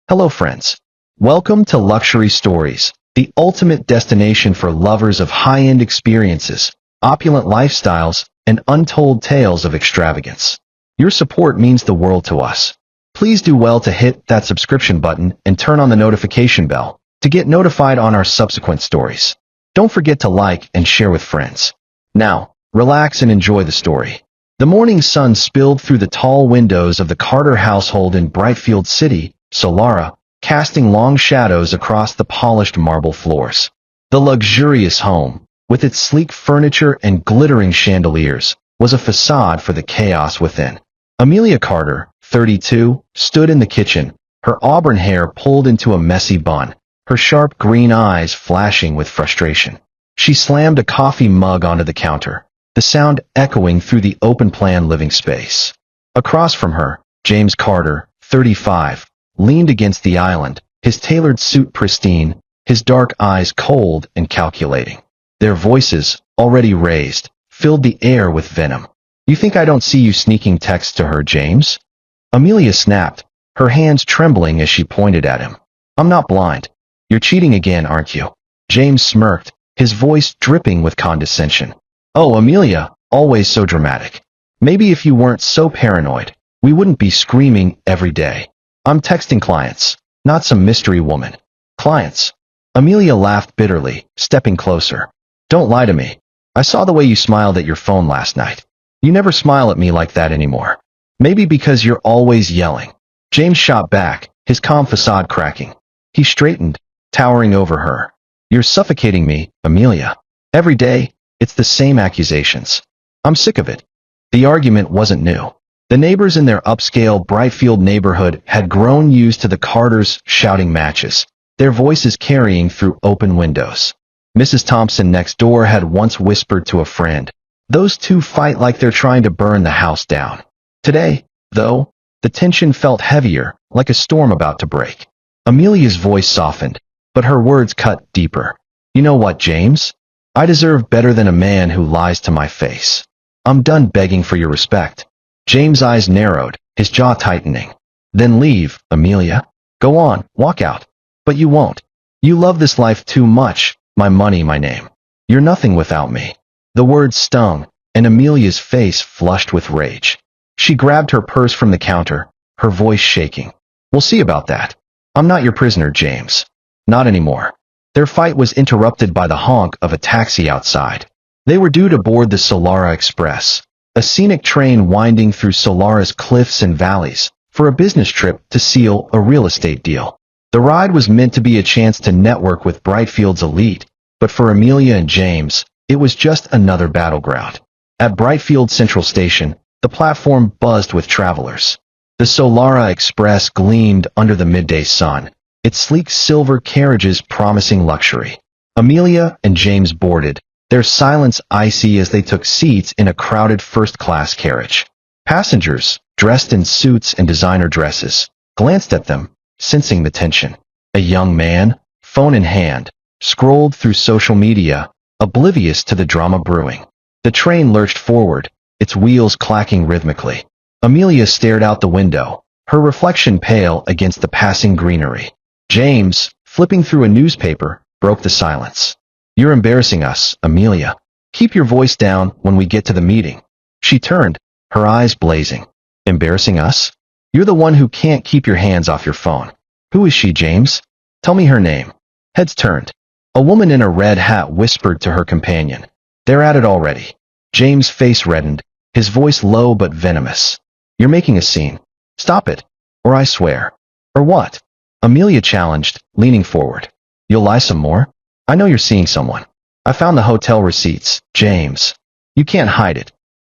Hello friends. Welcome to Luxury Stories, the ultimate destination for lovers of high-end experiences, opulent lifestyles, and untold tales of extravagance. Your support means the world to us. Please do well to hit that subscription button and turn on the notification bell to get notified on our subsequent stories. Don't forget to like and share with friends. Now, relax and enjoy the story. The morning sun spilled through the tall windows of the Carter household in Brightfield City, Solara, casting long shadows across the polished marble floors. The luxurious home, with its sleek furniture and glittering chandeliers, was a facade for the chaos within. Amelia Carter, 32, stood in the kitchen, her auburn hair pulled into a messy bun, her sharp green eyes flashing with frustration. She slammed a coffee mug onto the counter, the sound echoing through the open-plan living space. Across from her, James Carter, 35, leaned against the island, his tailored suit pristine, his dark eyes cold and calculating. Their voices, already raised, filled the air with venom. "You think I don't see you sneaking texts to her, James?" Amelia snapped, her hands trembling as she pointed at him. "I'm not blind. You're cheating again, aren't you?" James smirked, his voice dripping with condescension. "Oh, Amelia, always so dramatic. Maybe if you weren't so paranoid, we wouldn't be screaming every day. I'm texting clients, not some mystery woman." "Clients?" Amelia laughed bitterly, stepping closer. "Don't lie to me. I saw the way you smiled at your phone last night. You never smile at me like that anymore. Maybe because you're always yelling." James shot back, his calm facade cracking. He straightened, towering over her. "You're suffocating me, Amelia. Every day, it's the same accusations. I'm sick of it." The argument wasn't new. The neighbors in their upscale Brightfield neighborhood had grown used to the Carters shouting matches, their voices carrying through open windows. Mrs. Thompson next door had once whispered to a friend, "Those two fight like they're trying to burn the house down." Today, though, the tension felt heavier, like a storm about to break. Amelia's voice softened, but her words cut deeper. "You know what, James? I deserve better than a man who lies to my face. I'm done begging for your respect." James' eyes narrowed, his jaw tightening. "Then leave, Amelia. Go on, walk out. But you won't. You love this life too much, my money, my name. You're nothing without me." The words stung, and Amelia's face flushed with rage. She grabbed her purse from the counter, her voice shaking. "We'll see about that. I'm not your prisoner, James. Not anymore." Their fight was interrupted by the honk of a taxi outside. They were due to board the Solara Express, a scenic train winding through Solara's cliffs and valleys, for a business trip to seal a real estate deal. The ride was meant to be a chance to network with Brightfield's elite, but for Amelia and James, it was just another battleground. At Brightfield Central Station, the platform buzzed with travelers. The Solara Express gleamed under the midday sun, its sleek silver carriages promising luxury. Amelia and James boarded, their silence icy as they took seats in a crowded first-class carriage. Passengers, dressed in suits and designer dresses, glanced at them, sensing the tension. A young man, phone in hand, scrolled through social media, oblivious to the drama brewing. The train lurched forward, its wheels clacking rhythmically. Amelia stared out the window, her reflection pale against the passing greenery. James, flipping through a newspaper, broke the silence. "You're embarrassing us, Amelia. Keep your voice down when we get to the meeting." She turned, her eyes blazing. "Embarrassing us? You're the one who can't keep your hands off your phone. Who is she, James? Tell me her name." Heads turned. A woman in a red hat whispered to her companion. "They're at it already." James' face reddened, his voice low but venomous. "You're making a scene. Stop it, or I swear." "Or what?" Amelia challenged, leaning forward. "You'll lie some more? I know you're seeing someone. I found the hotel receipts, James. You can't hide it."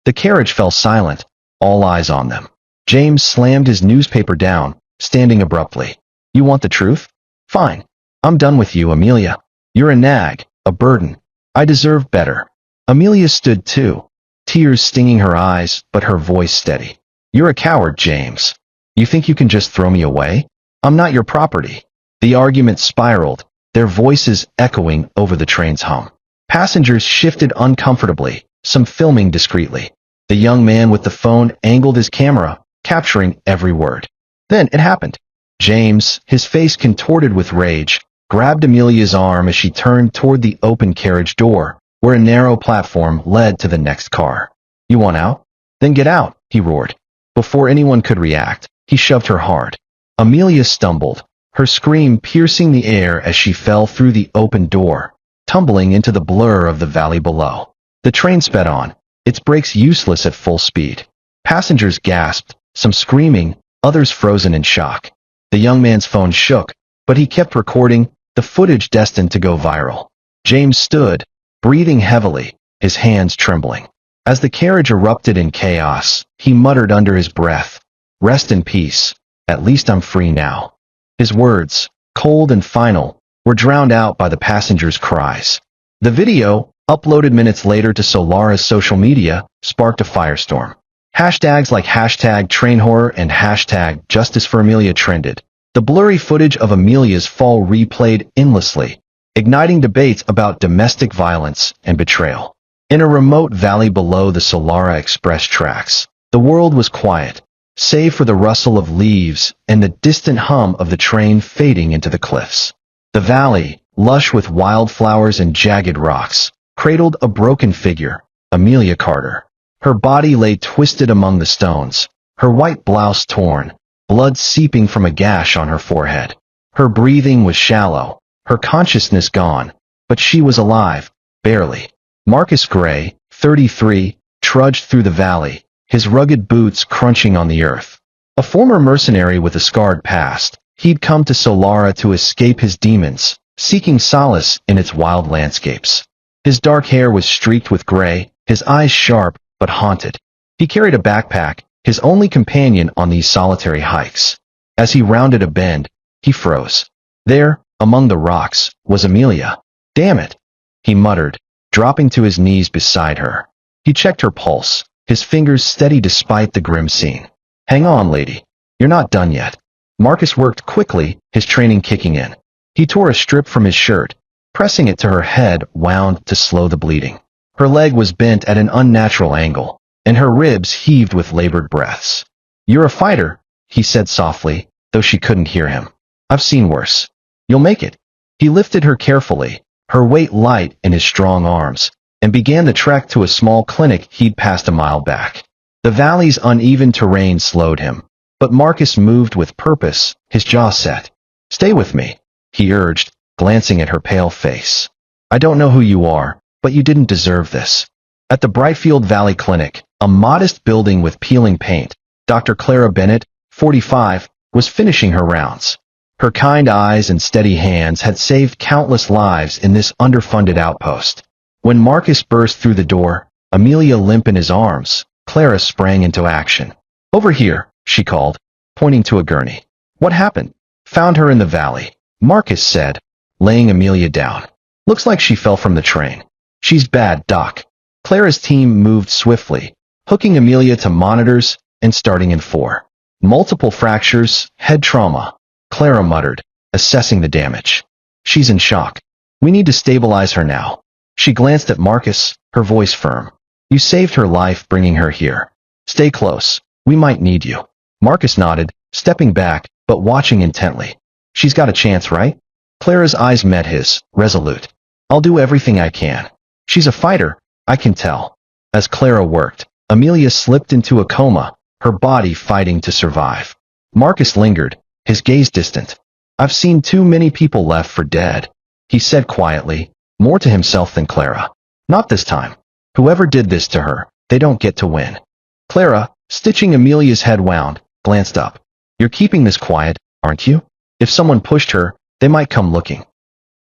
The carriage fell silent, all eyes on them. James slammed his newspaper down, standing abruptly. "You want the truth? Fine. I'm done with you, Amelia. You're a nag, a burden. I deserve better." Amelia stood too, tears stinging her eyes, but her voice steady. "You're a coward, James. You think you can just throw me away? I'm not your property." The argument spiraled, their voices echoing over the train's hum. Passengers shifted uncomfortably, some filming discreetly. The young man with the phone angled his camera, capturing every word. Then it happened. James, his face contorted with rage, grabbed Amelia's arm as she turned toward the open carriage door, where a narrow platform led to the next car. "You want out? Then get out," he roared. Before anyone could react, he shoved her hard. Amelia stumbled, her scream piercing the air as she fell through the open door, tumbling into the blur of the valley below. The train sped on, its brakes useless at full speed. Passengers gasped, some screaming, others frozen in shock. The young man's phone shook, but he kept recording, the footage destined to go viral. James stood, breathing heavily, his hands trembling. As the carriage erupted in chaos, he muttered under his breath, "Rest in peace, at least I'm free now." His words, cold and final, were drowned out by the passengers' cries. The video, uploaded minutes later to Solara's social media, sparked a firestorm. Hashtags like #TrainHorror and #JusticeForAmelia trended. The blurry footage of Amelia's fall replayed endlessly, igniting debates about domestic violence and betrayal. In a remote valley below the Solara Express tracks, the world was quiet, save for the rustle of leaves and the distant hum of the train fading into the cliffs. The valley, lush with wildflowers and jagged rocks, cradled a broken figure, Amelia Carter. Her body lay twisted among the stones, her white blouse torn, blood seeping from a gash on her forehead. Her breathing was shallow, her consciousness gone, but she was alive, barely. Marcus Gray, 33, trudged through the valley, his rugged boots crunching on the earth. A former mercenary with a scarred past, he'd come to Solara to escape his demons, seeking solace in its wild landscapes. His dark hair was streaked with gray, his eyes sharp but haunted. He carried a backpack, his only companion on these solitary hikes. As he rounded a bend, he froze. There, among the rocks, was Amelia. "Damn it," he muttered, dropping to his knees beside her. He checked her pulse, his fingers steady despite the grim scene. "Hang on, lady. You're not done yet." Marcus worked quickly, his training kicking in. He tore a strip from his shirt, pressing it to her head wound to slow the bleeding. Her leg was bent at an unnatural angle, and her ribs heaved with labored breaths. "You're a fighter," he said softly, though she couldn't hear him. "I've seen worse. You'll make it." He lifted her carefully, her weight light in his strong arms, and began the trek to a small clinic he'd passed a mile back. The valley's uneven terrain slowed him, but Marcus moved with purpose, his jaw set. "Stay with me," he urged, glancing at her pale face. "I don't know who you are, but you didn't deserve this." At the Brightfield Valley Clinic, a modest building with peeling paint, Dr. Clara Bennett, 45, was finishing her rounds. Her kind eyes and steady hands had saved countless lives in this underfunded outpost. When Marcus burst through the door, Amelia limp in his arms, Clara sprang into action. "Over here," she called, pointing to a gurney. "What happened?" "Found her in the valley," Marcus said, laying Amelia down. "Looks like she fell from the train." "She's bad, Doc." Clara's team moved swiftly, hooking Amelia to monitors and starting in 4. "Multiple fractures, head trauma," Clara muttered, assessing the damage. "She's in shock. We need to stabilize her now." She glanced at Marcus, her voice firm. "You saved her life bringing her here. Stay close. We might need you." Marcus nodded, stepping back, but watching intently. "She's got a chance, right?" Clara's eyes met his, resolute. "I'll do everything I can. She's a fighter, I can tell." As Clara worked, Amelia slipped into a coma, her body fighting to survive. Marcus lingered, his gaze distant. "I've seen too many people left for dead," he said quietly, more to himself than Clara. "Not this time. Whoever did this to her, they don't get to win." Clara, stitching Amelia's head wound, glanced up. "You're keeping this quiet, aren't you? If someone pushed her, they might come looking."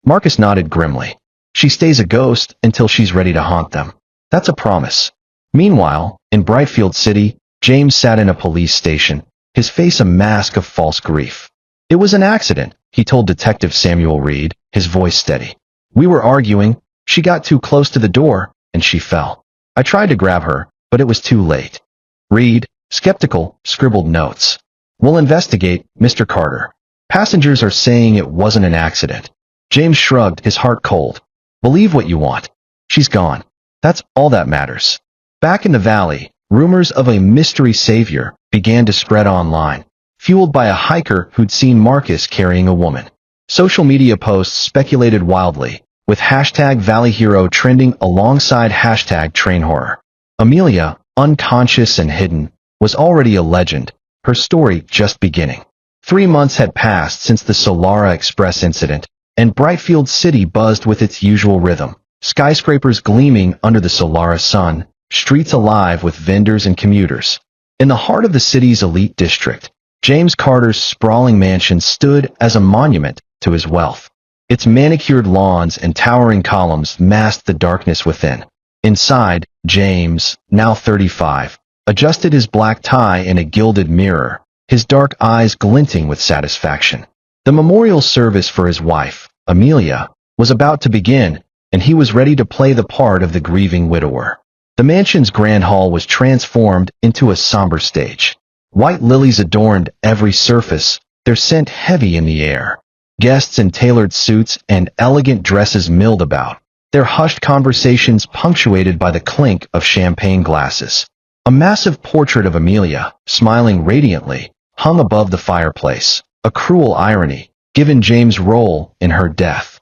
Marcus nodded grimly. "She stays a ghost until she's ready to haunt them. That's a promise." Meanwhile, in Brightfield City, James sat in a police station, his face a mask of false grief. "It was an accident," he told Detective Samuel Reed, his voice steady. "We were arguing, she got too close to the door, and she fell. I tried to grab her, but it was too late." Reed, skeptical, scribbled notes. "We'll investigate, Mr. Carter. Passengers are saying it wasn't an accident." James shrugged, his heart cold. "Believe what you want. She's gone. That's all that matters." Back in the valley, rumors of a mystery savior began to spread online. fueled by a hiker who'd seen Marcus carrying a woman. Social media posts speculated wildly, with hashtag Valley Hero trending alongside hashtag Train Horror. Amelia, unconscious and hidden, was already a legend, her story just beginning. 3 months had passed since the Solara Express incident, and Brightfield City buzzed with its usual rhythm. Skyscrapers gleaming under the Solara sun, streets alive with vendors and commuters. In the heart of the city's elite district, James Carter's sprawling mansion stood as a monument to his wealth. Its manicured lawns and towering columns masked the darkness within. Inside, James, now 35, adjusted his black tie in a gilded mirror, his dark eyes glinting with satisfaction. The memorial service for his wife, Amelia, was about to begin, and he was ready to play the part of the grieving widower. The mansion's grand hall was transformed into a somber stage. White lilies adorned every surface, their scent heavy in the air. Guests in tailored suits and elegant dresses milled about, their hushed conversations punctuated by the clink of champagne glasses. A massive portrait of Amelia, smiling radiantly, hung above the fireplace, a cruel irony, given James' role in her death.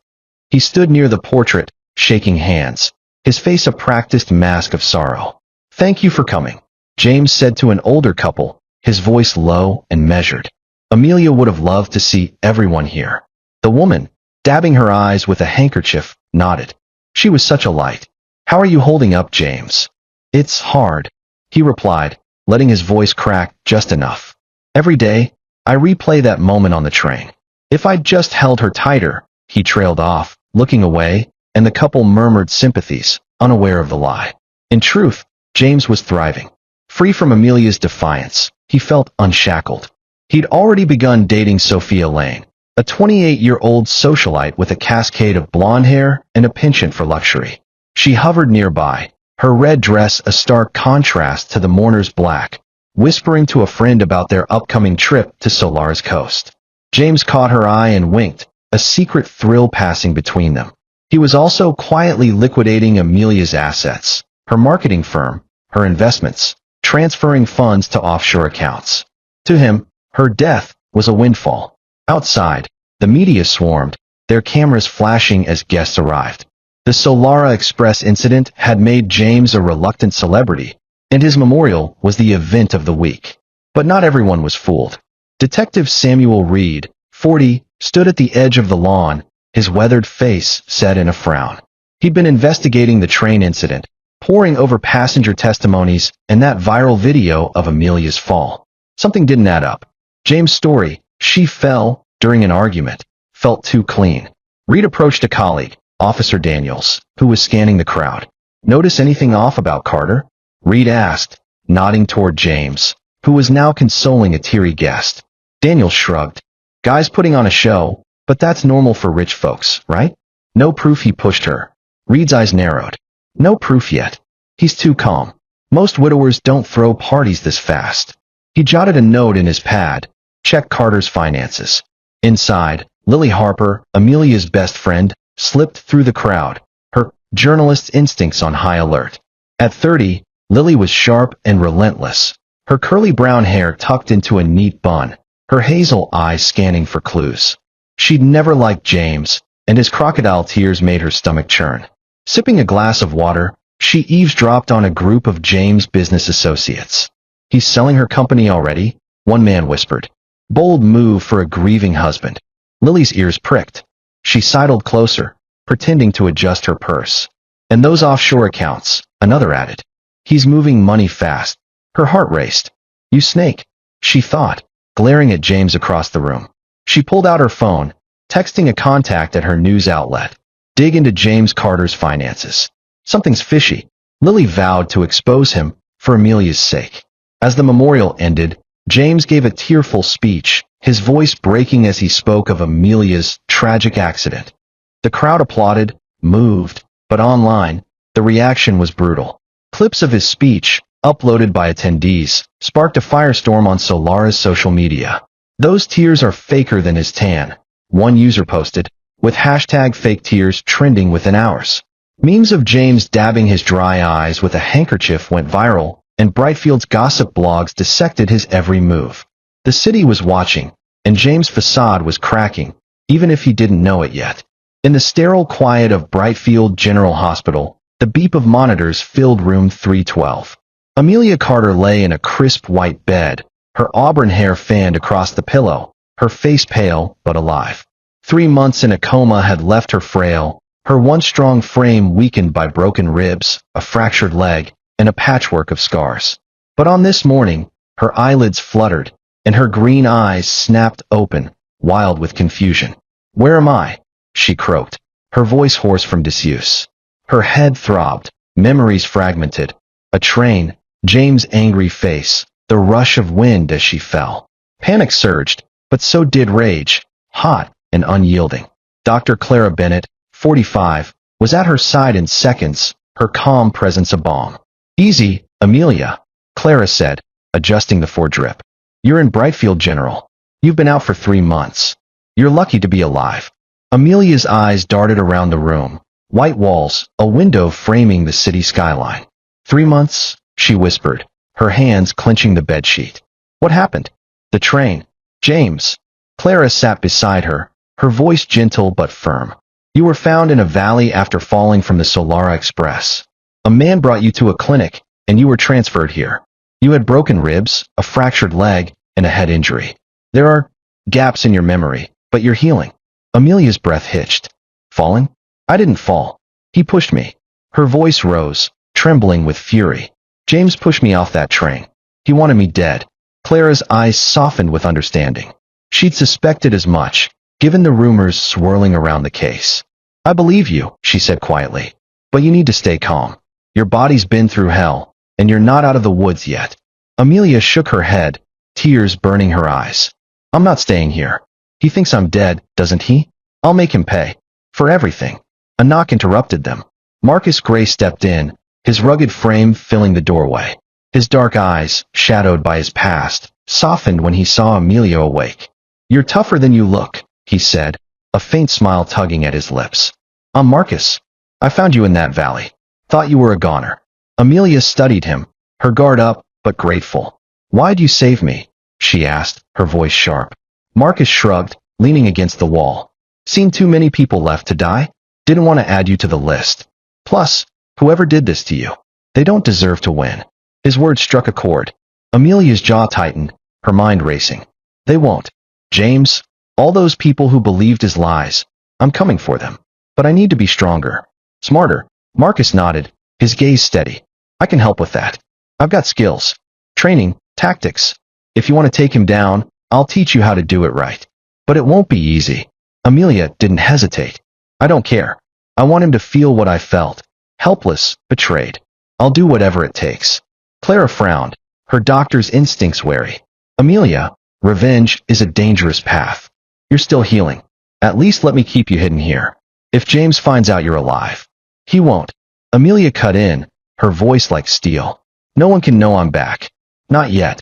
He stood near the portrait, shaking hands, his face a practiced mask of sorrow. "Thank you for coming," James said to an older couple, his voice low and measured. Amelia would have loved to see everyone here. The woman, dabbing her eyes with a handkerchief, nodded. "She was such a light. How are you holding up, James?" "It's hard," he replied, letting his voice crack just enough. "Every day, I replay that moment on the train. If I'd just held her tighter," he trailed off, looking away, and the couple murmured sympathies, unaware of the lie. In truth, James was thriving. Free from Amelia's defiance, he felt unshackled. He'd already begun dating Sophia Lane, a 28-year-old socialite with a cascade of blonde hair and a penchant for luxury. She hovered nearby, her red dress a stark contrast to the mourner's black, whispering to a friend about their upcoming trip to Solara's coast. James caught her eye and winked, a secret thrill passing between them. He was also quietly liquidating Amelia's assets, her marketing firm, her investments, transferring funds to offshore accounts. To him, her death was a windfall. Outside, the media swarmed, their cameras flashing as guests arrived. The Solara Express incident had made James a reluctant celebrity, and his memorial was the event of the week. But not everyone was fooled. Detective Samuel Reed, 40, stood at the edge of the lawn, his weathered face set in a frown. He'd been investigating the train incident, poring over passenger testimonies and that viral video of Amelia's fall. Something didn't add up. James' story, "She fell during an argument," felt too clean. Reed approached a colleague, Officer Daniels, who was scanning the crowd. "Notice anything off about Carter?" Reed asked, nodding toward James, who was now consoling a teary guest. Daniels shrugged. "Guys putting on a show, but that's normal for rich folks, right?" "No proof," he pushed her. Reed's eyes narrowed. "No proof yet. He's too calm. Most widowers don't throw parties this fast." He jotted a note in his pad. "Check Carter's finances." Inside, Lily Harper, Amelia's best friend, slipped through the crowd, her journalist's instincts on high alert. At 30, Lily was sharp and relentless, her curly brown hair tucked into a neat bun, her hazel eyes scanning for clues. She'd never liked James, and his crocodile tears made her stomach churn. Sipping a glass of water, she eavesdropped on a group of James' business associates. "He's selling her company already?" one man whispered. Bold move for a grieving husband. Lily's ears pricked. She sidled closer, pretending to adjust her purse. "And those offshore accounts," another added. "He's moving money fast." Her heart raced. "You snake," she thought, glaring at James across the room. She pulled out her phone, texting a contact at her news outlet. "Dig into James Carter's finances. Something's fishy." Lily vowed to expose him, for Amelia's sake. As the memorial ended, James gave a tearful speech, his voice breaking as he spoke of Amelia's tragic accident. The crowd applauded, moved, but online, the reaction was brutal. Clips of his speech, uploaded by attendees, sparked a firestorm on Solara's social media. "Those tears are faker than his tan," one user posted, with hashtag fake tears trending within hours. Memes of James dabbing his dry eyes with a handkerchief went viral, and Brightfield's gossip blogs dissected his every move. The city was watching, and James' facade was cracking, even if he didn't know it yet. In the sterile quiet of Brightfield General Hospital, the beep of monitors filled room 312. Amelia Carter lay in a crisp white bed, her auburn hair fanned across the pillow, her face pale but alive. 3 months in a coma had left her frail, her once strong frame weakened by broken ribs, a fractured leg, and a patchwork of scars. But on this morning, her eyelids fluttered, and her green eyes snapped open, wild with confusion. "Where am I?" she croaked, her voice hoarse from disuse. Her head throbbed, memories fragmented. A train, James' angry face, the rush of wind as she fell. Panic surged, but so did rage, hot and unyielding. Dr. Clara Bennett, 45, was at her side in seconds, her calm presence a balm. "Easy, Amelia," Clara said, adjusting the foredrip. "You're in Brightfield, General. You've been out for 3 months. You're lucky to be alive." Amelia's eyes darted around the room. White walls, a window framing the city skyline. 3 months, she whispered, her hands clenching the bedsheet. "What happened?" "The train. James." Clara sat beside her, her voice gentle but firm. "You were found in a valley after falling from the Solara Express. A man brought you to a clinic, and you were transferred here. You had broken ribs, a fractured leg, and a head injury. There are gaps in your memory, but you're healing." Amelia's breath hitched. "Falling? I didn't fall. He pushed me." Her voice rose, trembling with fury. "James pushed me off that train. He wanted me dead." Clara's eyes softened with understanding. She'd suspected as much, given the rumors swirling around the case. "I believe you," she said quietly. "But you need to stay calm. Your body's been through hell, and you're not out of the woods yet." Amelia shook her head, tears burning her eyes. "I'm not staying here. He thinks I'm dead, doesn't he? I'll make him pay. For everything." A knock interrupted them. Marcus Gray stepped in, his rugged frame filling the doorway. His dark eyes, shadowed by his past, softened when he saw Amelia awake. "You're tougher than you look," he said, a faint smile tugging at his lips. "I'm Marcus. I found you in that valley. Thought you were a goner." Amelia studied him, her guard up, but grateful. "Why'd you save me?" she asked, her voice sharp. Marcus shrugged, leaning against the wall. "Seen too many people left to die? Didn't want to add you to the list. Plus, whoever did this to you, they don't deserve to win." His words struck a chord. Amelia's jaw tightened, her mind racing. "They won't. James, all those people who believed his lies, I'm coming for them. But I need to be stronger. Smarter." Marcus nodded, his gaze steady. "I can help with that. I've got skills. Training, tactics. If you want to take him down, I'll teach you how to do it right. But it won't be easy." Amelia didn't hesitate. "I don't care. I want him to feel what I felt. Helpless, betrayed. I'll do whatever it takes." Clara frowned, her doctor's instincts wary. "Amelia, revenge is a dangerous path. You're still healing. At least let me keep you hidden here. If James finds out you're alive." "He won't." Amelia cut in, her voice like steel. "No one can know I'm back. Not yet."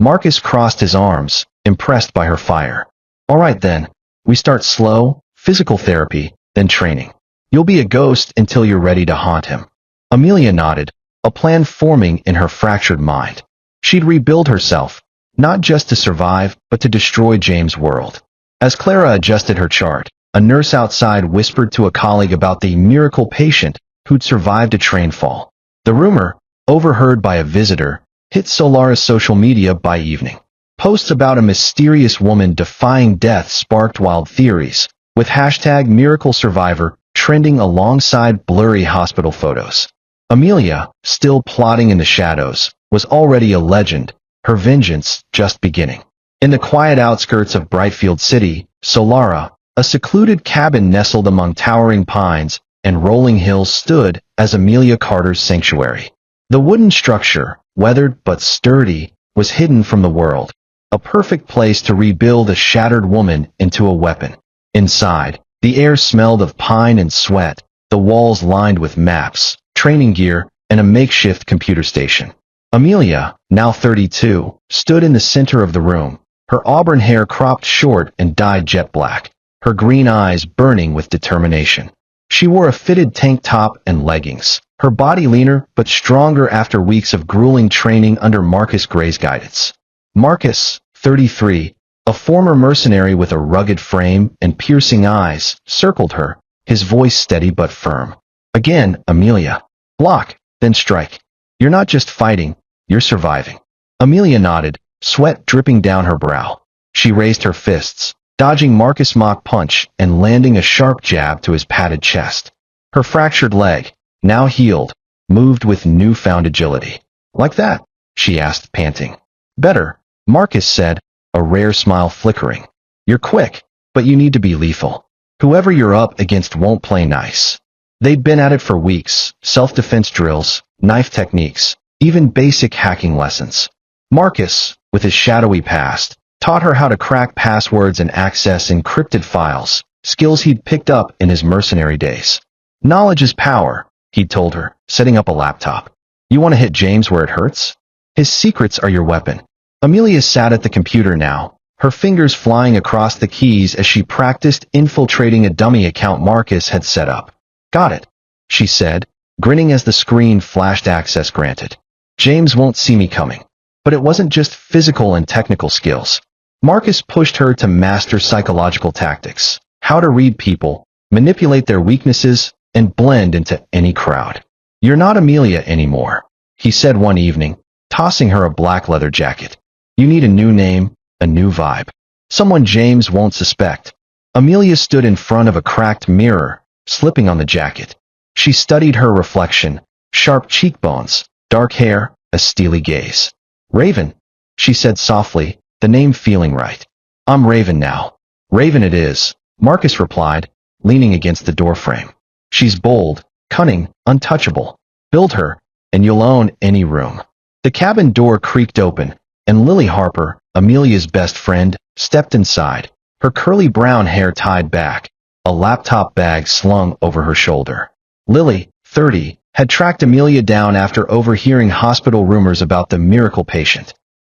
Marcus crossed his arms, impressed by her fire. "All right then. We start slow, physical therapy, then training. You'll be a ghost until you're ready to haunt him." Amelia nodded, a plan forming in her fractured mind. She'd rebuild herself, not just to survive, but to destroy James' world. As Clara adjusted her chart, a nurse outside whispered to a colleague about the miracle patient who'd survived a train fall. The rumor, overheard by a visitor, hit Solara's social media by evening. Posts about a mysterious woman defying death sparked wild theories, with hashtag miracle survivor trending alongside blurry hospital photos. Amelia, still plotting in the shadows, was already a legend, her vengeance just beginning. In the quiet outskirts of Brightfield City, Solara, a secluded cabin nestled among towering pines and rolling hills stood as Amelia Carter's sanctuary. The wooden structure, weathered but sturdy, was hidden from the world, a perfect place to rebuild a shattered woman into a weapon. Inside, the air smelled of pine and sweat, the walls lined with maps, training gear, and a makeshift computer station. Amelia, now 32, stood in the center of the room, her auburn hair cropped short and dyed jet black, her green eyes burning with determination. She wore a fitted tank top and leggings, her body leaner but stronger after weeks of grueling training under Marcus Gray's guidance. Marcus, 33, a former mercenary with a rugged frame and piercing eyes, circled her, his voice steady but firm. Again, Amelia. Block, then strike. You're not just fighting, you're surviving. Amelia nodded, sweat dripping down her brow. She raised her fists, dodging Marcus' mock punch and landing a sharp jab to his padded chest. Her fractured leg, now healed, moved with newfound agility. Like that? She asked, panting. Better, Marcus said, a rare smile flickering. You're quick, but you need to be lethal. Whoever you're up against won't play nice. They'd been at it for weeks, self-defense drills, knife techniques, even basic hacking lessons. Marcus, with his shadowy past, taught her how to crack passwords and access encrypted files, skills he'd picked up in his mercenary days. Knowledge is power, he'd told her, setting up a laptop. You want to hit James where it hurts? His secrets are your weapon. Amelia sat at the computer now, her fingers flying across the keys as she practiced infiltrating a dummy account Marcus had set up. Got it, she said, grinning as the screen flashed access granted. James won't see me coming. But it wasn't just physical and technical skills. Marcus pushed her to master psychological tactics, how to read people, manipulate their weaknesses, and blend into any crowd. You're not Amelia anymore, he said one evening, tossing her a black leather jacket. You need a new name, a new vibe. Someone James won't suspect. Amelia stood in front of a cracked mirror, slipping on the jacket. She studied her reflection, sharp cheekbones, dark hair, a steely gaze. Raven, she said softly, the name feeling right. I'm Raven now. Raven it is, Marcus replied, leaning against the doorframe. She's bold, cunning, untouchable. Build her, and you'll own any room. The cabin door creaked open, and Lily Harper, Amelia's best friend, stepped inside, her curly brown hair tied back, a laptop bag slung over her shoulder. Lily, 30, had tracked Amelia down after overhearing hospital rumors about the miracle patient.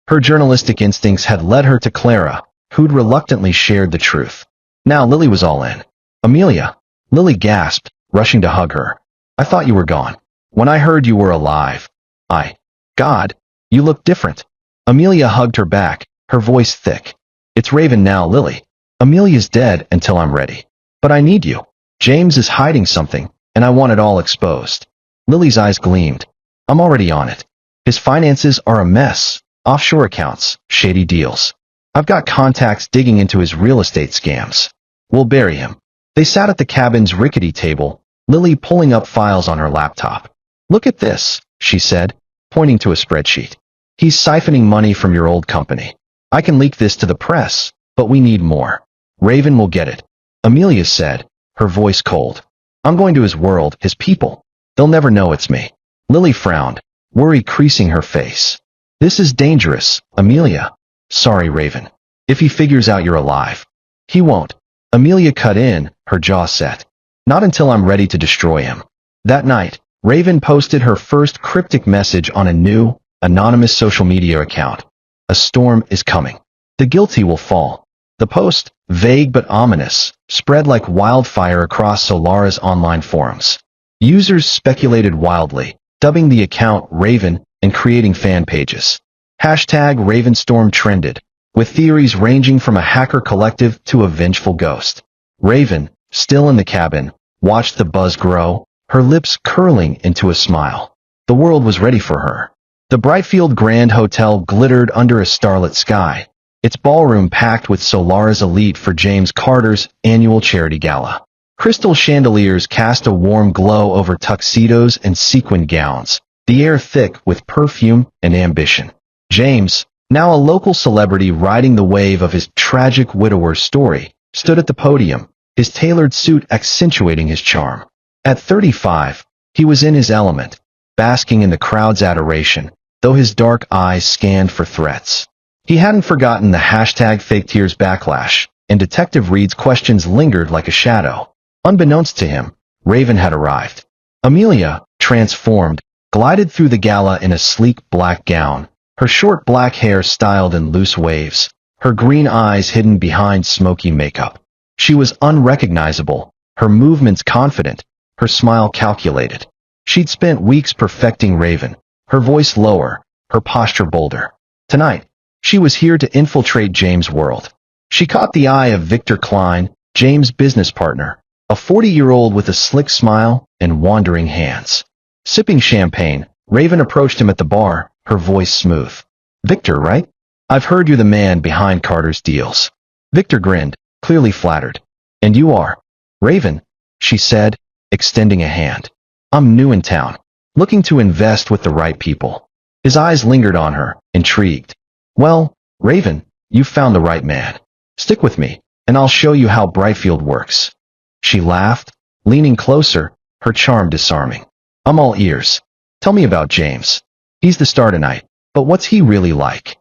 Her journalistic instincts had led her to Clara, who'd reluctantly shared the truth. Now Lily was all in. Amelia, Lily gasped, rushing to hug her. I thought you were gone. When I heard you were alive, God, you look different. Amelia hugged her back, her voice thick. It's Raven now, Lily. Amelia's dead until I'm ready. But I need you. James is hiding something, and I want it all exposed. Lily's eyes gleamed. I'm already on it. His finances are a mess. Offshore accounts, shady deals. I've got contacts digging into his real estate scams. We'll bury him. They sat at the cabin's rickety table, Lily pulling up files on her laptop. Look at this, she said, pointing to a spreadsheet. He's siphoning money from your old company. I can leak this to the press, but we need more. Raven will get it. Amelia said, her voice cold. I'm going to his world, his people. They'll never know it's me. Lily frowned, worry creasing her face. This is dangerous, Amelia. Sorry, Raven. If he figures out you're alive. He won't. Amelia cut in, her jaw set. Not until I'm ready to destroy him. That night, Raven posted her first cryptic message on a new, anonymous social media account. A storm is coming. The guilty will fall. The post, vague but ominous, spread like wildfire across Solara's online forums. Users speculated wildly, dubbing the account Raven and creating fan pages. Hashtag Ravenstorm trended, with theories ranging from a hacker collective to a vengeful ghost. Raven, still in the cabin, watched the buzz grow, her lips curling into a smile. The world was ready for her. The Brightfield Grand Hotel glittered under a starlit sky, its ballroom packed with Solara's elite for James Carter's annual charity gala. Crystal chandeliers cast a warm glow over tuxedos and sequin gowns, the air thick with perfume and ambition. James, now a local celebrity riding the wave of his tragic widower story, stood at the podium, his tailored suit accentuating his charm. At 35, he was in his element, basking in the crowd's adoration, though his dark eyes scanned for threats. He hadn't forgotten the hashtag #FakeTears backlash, and Detective Reed's questions lingered like a shadow. Unbeknownst to him, Raven had arrived. Amelia, transformed, glided through the gala in a sleek black gown, her short black hair styled in loose waves, her green eyes hidden behind smoky makeup. She was unrecognizable, her movements confident, her smile calculated. She'd spent weeks perfecting Raven, her voice lower, her posture bolder. Tonight, She was here to infiltrate James' world. She caught the eye of Victor Klein, James' business partner, a 40-year-old with a slick smile and wandering hands. Sipping champagne, Raven approached him at the bar, her voice smooth. "Victor, right? I've heard you're the man behind Carter's deals." Victor grinned, clearly flattered. "And you are?" "Raven," she said, extending a hand. "I'm new in town, looking to invest with the right people." His eyes lingered on her, intrigued. "Well, Raven, you've found the right man. Stick with me, and I'll show you how Brightfield works." She laughed, leaning closer, her charm disarming. "I'm all ears. Tell me about James. He's the star tonight, but what's he really like?"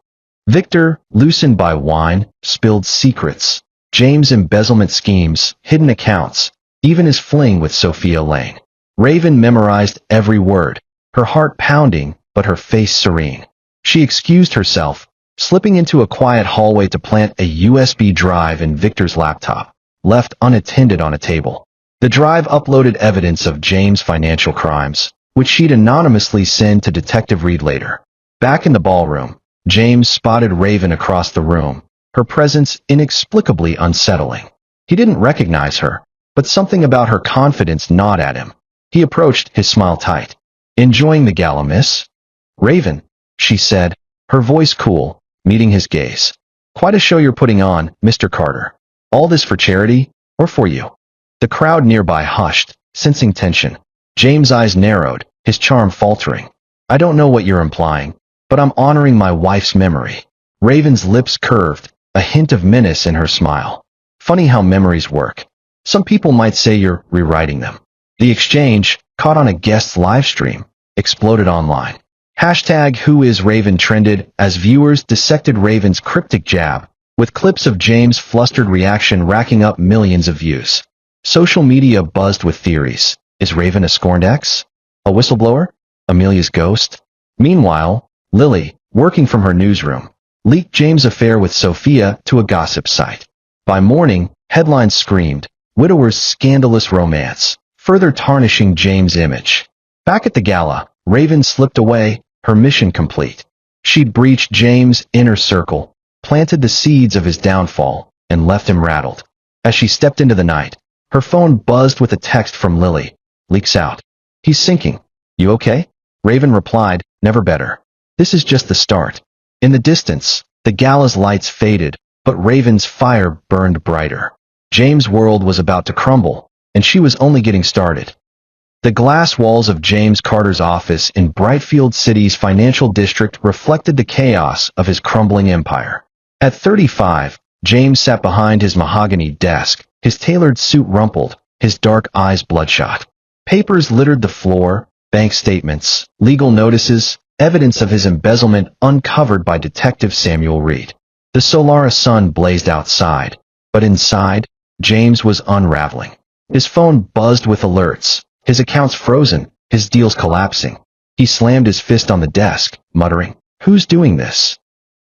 Victor, loosened by wine, spilled secrets. James' embezzlement schemes, hidden accounts, even his fling with Sophia Lane. Raven memorized every word, her heart pounding, but her face serene. She excused herself, slipping into a quiet hallway to plant a USB drive in Victor's laptop, left unattended on a table. The drive uploaded evidence of James' financial crimes, which she'd anonymously send to Detective Reed later. Back in the ballroom, James spotted Raven across the room, her presence inexplicably unsettling. He didn't recognize her, but something about her confidence gnawed at him. He approached, his smile tight. "Enjoying the gala, miss?" "Raven," she said, her voice cool, meeting his gaze. "Quite a show you're putting on, Mr. Carter. All this for charity, or for you?" The crowd nearby hushed, sensing tension. James' eyes narrowed, his charm faltering. "I don't know what you're implying, but I'm honoring my wife's memory." Raven's lips curved, a hint of menace in her smile. "Funny how memories work. Some people might say you're rewriting them." The exchange, caught on a guest's live stream, exploded online. #WhoIsRaven trended as viewers dissected Raven's cryptic jab, with clips of James' flustered reaction racking up millions of views. Social media buzzed with theories. Is Raven a scorned ex? A whistleblower? Amelia's ghost? Meanwhile, Lily, working from her newsroom, leaked James' affair with Sophia to a gossip site. By morning, headlines screamed, "Widower's scandalous romance," further tarnishing James' image. Back at the gala, Raven slipped away, her mission complete. She'd breached James' inner circle, planted the seeds of his downfall, and left him rattled. As she stepped into the night, her phone buzzed with a text from Lily. "Leaks out. He's sinking. You okay?" Raven replied, "Never better. This is just the start." In the distance, the gala's lights faded, but Raven's fire burned brighter. James' world was about to crumble, and she was only getting started. The glass walls of James Carter's office in Brightfield City's financial district reflected the chaos of his crumbling empire. At 35, James sat behind his mahogany desk, his tailored suit rumpled, his dark eyes bloodshot. Papers littered the floor, bank statements, legal notices, evidence of his embezzlement uncovered by Detective Samuel Reed. The Solaris sun blazed outside, but inside, James was unraveling. His phone buzzed with alerts, his accounts frozen, his deals collapsing. He slammed his fist on the desk, muttering, "Who's doing this?"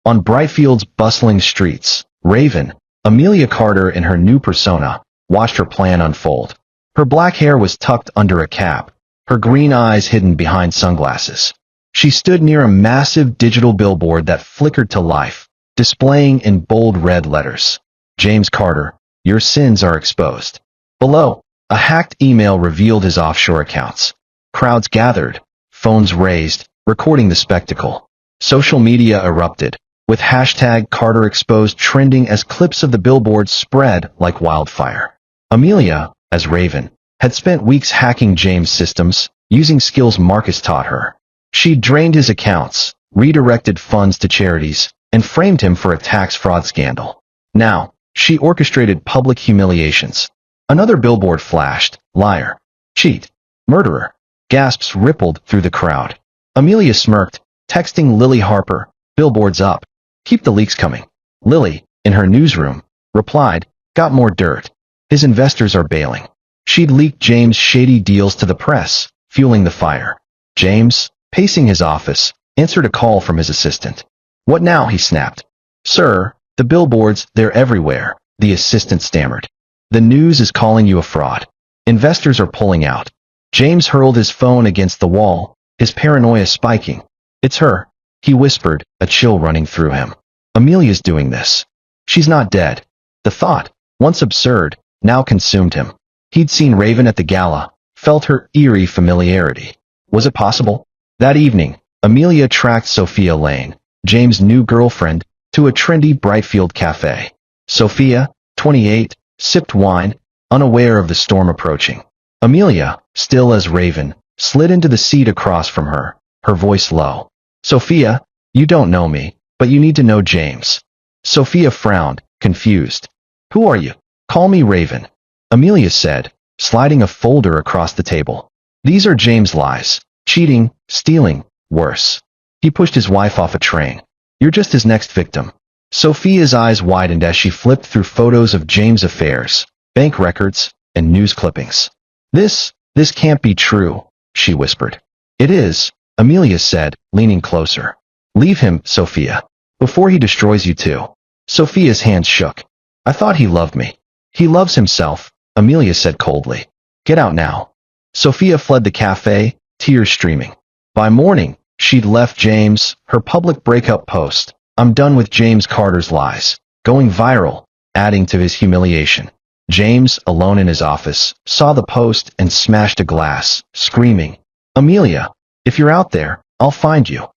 On Brightfield's bustling streets, Raven, Amelia Carter in her new persona, watched her plan unfold. Her black hair was tucked under a cap, her green eyes hidden behind sunglasses. She stood near a massive digital billboard that flickered to life, displaying in bold red letters, "James Carter, your sins are exposed." Below, a hacked email revealed his offshore accounts. Crowds gathered, phones raised, recording the spectacle. Social media erupted, with #CarterExposed trending as clips of the billboard spread like wildfire. Amelia, as Raven, had spent weeks hacking James' systems, using skills Marcus taught her. She'd drained his accounts, redirected funds to charities, and framed him for a tax fraud scandal. Now, she orchestrated public humiliations. Another billboard flashed, "Liar, cheat, murderer." Gasps rippled through the crowd. Amelia smirked, texting Lily Harper, "Billboards up. Keep the leaks coming." Lily, in her newsroom, replied, "Got more dirt. His investors are bailing." She'd leaked James' shady deals to the press, fueling the fire. James, pacing his office, answered a call from his assistant. "What now?" he snapped. "Sir, the billboards, they're everywhere," the assistant stammered. "The news is calling you a fraud. Investors are pulling out." James hurled his phone against the wall, his paranoia spiking. "It's her," he whispered, a chill running through him. Amelia's doing this. She's not dead. The thought, once absurd, now consumed him. He'd seen Raven at the gala, felt her eerie familiarity. Was it possible? That evening, Amelia tracked Sophia Lane, James' new girlfriend, to a trendy Brightfield cafe. Sophia, 28, sipped wine, unaware of the storm approaching. Amelia, still as Raven, slid into the seat across from her, her voice low. Sophia, you don't know me, but you need to know James. Sophia frowned, confused. Who are you? Call me Raven, Amelia said, sliding a folder across the table. These are James' lies. Cheating, stealing, worse. He pushed his wife off a train. You're just his next victim. Sophia's eyes widened as she flipped through photos of James' affairs, bank records, and news clippings. This can't be true, she whispered. It is, Amelia said, leaning closer. Leave him, Sophia, before he destroys you too. Sophia's hands shook. I thought he loved me. He loves himself, Amelia said coldly. Get out now. Sophia fled the cafe, tears streaming. By morning, she'd left James, her public breakup post. I'm done with James Carter's lies, going viral, adding to his humiliation. James, alone in his office, saw the post and smashed a glass, screaming, Amelia, if you're out there, I'll find you.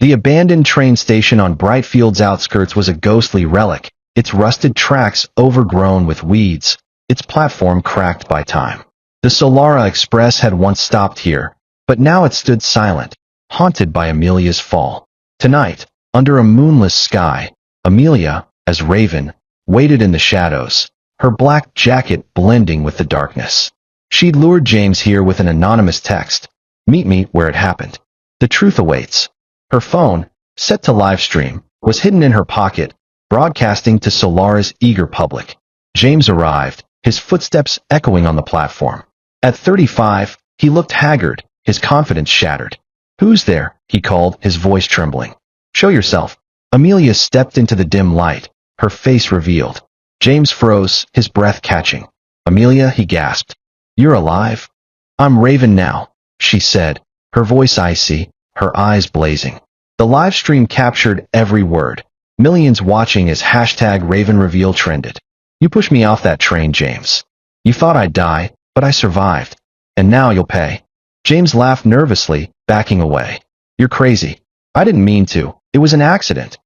The abandoned train station on Brightfield's outskirts was a ghostly relic, its rusted tracks overgrown with weeds, its platform cracked by time. The Solara Express had once stopped here, but now it stood silent, haunted by Amelia's fall. Tonight, under a moonless sky, Amelia, as Raven, waited in the shadows, her black jacket blending with the darkness. She'd lured James here with an anonymous text. Meet me where it happened. The truth awaits. Her phone, set to live stream, was hidden in her pocket, broadcasting to Solara's eager public. James arrived, his footsteps echoing on the platform. At 35, he looked haggard, his confidence shattered. Who's there? He called, his voice trembling. Show yourself. Amelia stepped into the dim light, her face revealed. James froze, his breath catching. Amelia, he gasped. You're alive? I'm Raven now, she said, her voice icy, her eyes blazing. The live stream captured every word, millions watching as #RavenReveal trended. You pushed me off that train, James. You thought I'd die, but I survived. And now you'll pay. James laughed nervously, backing away. You're crazy. I didn't mean to. It was an accident.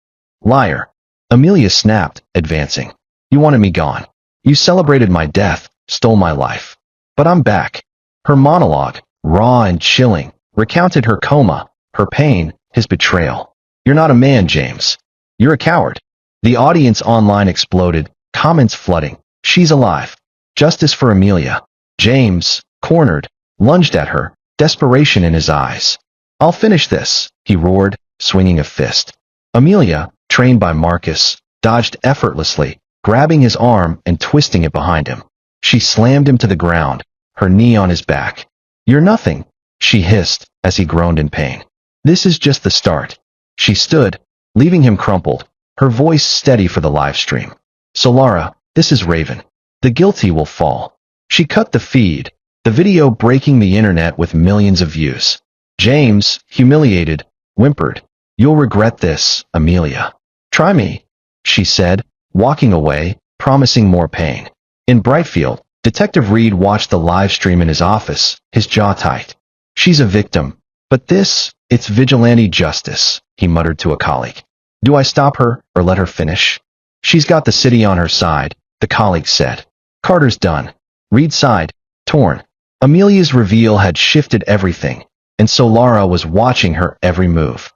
Liar. Amelia snapped, advancing. You wanted me gone. You celebrated my death, stole my life. But I'm back. Her monologue, raw and chilling, recounted her coma, her pain, his betrayal. You're not a man, James. You're a coward. The audience online exploded, comments flooding. She's alive. Justice for Amelia. James, cornered, lunged at her, desperation in his eyes. I'll finish this, he roared, swinging a fist. Amelia, trained by Marcus, dodged effortlessly, grabbing his arm and twisting it behind him. She slammed him to the ground, her knee on his back. You're nothing, she hissed as he groaned in pain. This is just the start. She stood, leaving him crumpled, her voice steady for the live stream. Solara, this is Raven. The guilty will fall. She cut the feed, the video breaking the internet with millions of views. James, humiliated, whimpered. You'll regret this, Amelia. Try me, she said, walking away, promising more pain. In Brightfield, Detective Reed watched the live stream in his office, his jaw tight. She's a victim, but it's vigilante justice, he muttered to a colleague. Do I stop her or let her finish? She's got the city on her side, the colleague said. Carter's done. Reed sighed, torn. Amelia's reveal had shifted everything, and Solara was watching her every move.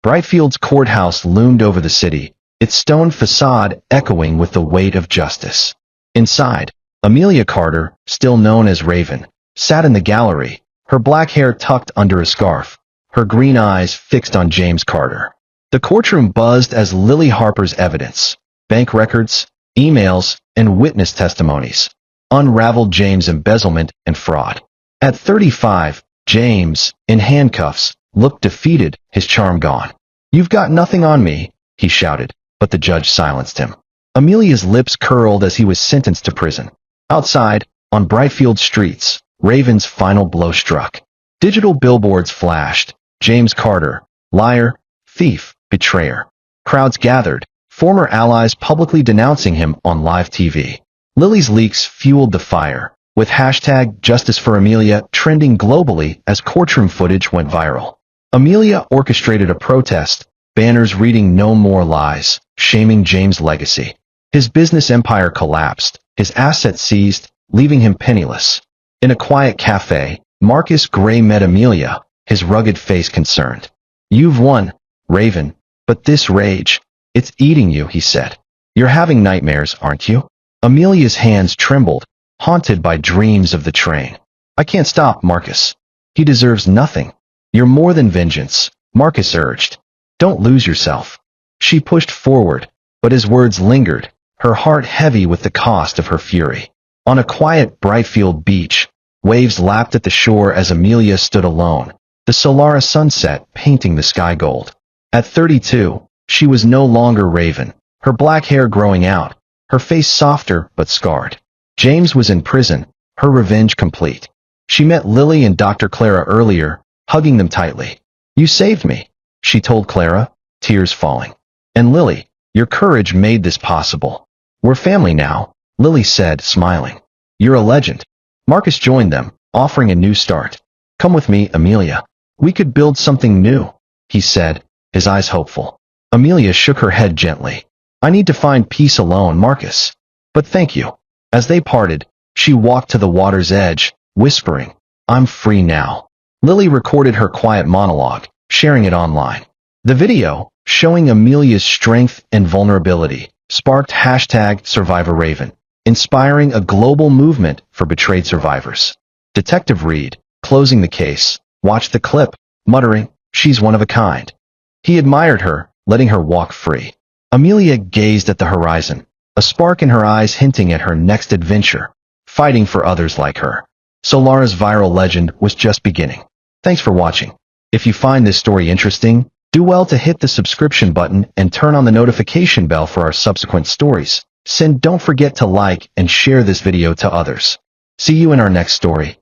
Brightfield's courthouse loomed over the city, its stone facade echoing with the weight of justice. Inside, Amelia Carter, still known as Raven, sat in the gallery, her black hair tucked under a scarf, her green eyes fixed on James Carter. The courtroom buzzed as Lily Harper's evidence, bank records, emails, and witness testimonies, unraveled James' embezzlement and fraud. At 35, James, in handcuffs, looked defeated, his charm gone. You've got nothing on me, he shouted, but the judge silenced him. Amelia's lips curled as he was sentenced to prison. Outside, on Brightfield streets, Raven's final blow struck. Digital billboards flashed. James Carter, liar, thief, betrayer. Crowds gathered, former allies publicly denouncing him on live TV. Lily's leaks fueled the fire, with hashtag Justice for Amelia trending globally as courtroom footage went viral. Amelia orchestrated a protest, banners reading "No More Lies," shaming James' legacy. His business empire collapsed, his assets seized, leaving him penniless. In a quiet cafe, Marcus Gray met Amelia, his rugged face concerned. "You've won, Raven, but this rage, it's eating you," he said. "You're having nightmares, aren't you?" Amelia's hands trembled, haunted by dreams of the train. "I can't stop Marcus. He deserves nothing." "You're more than vengeance," Marcus urged. "Don't lose yourself." She pushed forward, but his words lingered, her heart heavy with the cost of her fury. On a quiet Brightfield beach, waves lapped at the shore as Amelia stood alone, the Solara sunset painting the sky gold. At 32, she was no longer Raven, her black hair growing out, her face softer but scarred. James was in prison, her revenge complete. She met Lily and Dr. Clara earlier, hugging them tightly. "You saved me," she told Clara, tears falling. "And Lily, your courage made this possible. We're family now," Lily said, smiling. "You're a legend." Marcus joined them, offering a new start. "Come with me, Amelia. We could build something new," he said, his eyes hopeful. Amelia shook her head gently. "I need to find peace alone, Marcus. But thank you." As they parted, she walked to the water's edge, whispering, "I'm free now." Lily recorded her quiet monologue, sharing it online. The video, showing Amelia's strength and vulnerability, sparked hashtag #SurvivorRaven, inspiring a global movement for betrayed survivors. Detective Reed, closing the case, watched the clip, muttering, "She's one of a kind." He admired her, letting her walk free. Amelia gazed at the horizon, a spark in her eyes hinting at her next adventure, fighting for others like her. Solara's viral legend was just beginning. Thanks for watching. If you find this story interesting, do well to hit the subscription button and turn on the notification bell for our subsequent stories. Don't forget to like and share this video to others. See you in our next story.